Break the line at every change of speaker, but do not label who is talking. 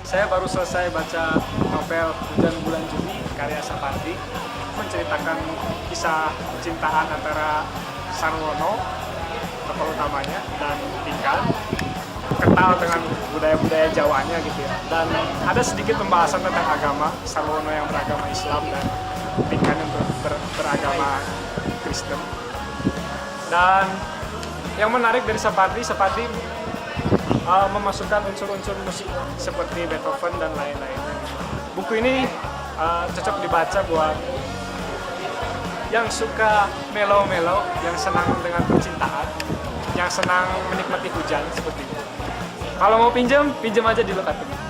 Saya baru selesai baca novel Hujan Bulan Juli karya Sapardi, menceritakan kisah percintaan antara Sarwono, tokoh utamanya, dan Pinkan, kental dengan budaya-budaya Jawanya gitu ya. Dan ada sedikit pembahasan tentang agama, Sarwono yang beragama Islam dan Pinkan yang beragama Kristen. Dan yang menarik dari Sapardi memasukkan unsur-unsur musik seperti Beethoven dan lain-lainnya. Buku ini cocok dibaca buat yang suka melo-melo, yang senang dengan percintaan, yang senang menikmati hujan seperti itu. Kalau mau pinjam aja di Lokatum.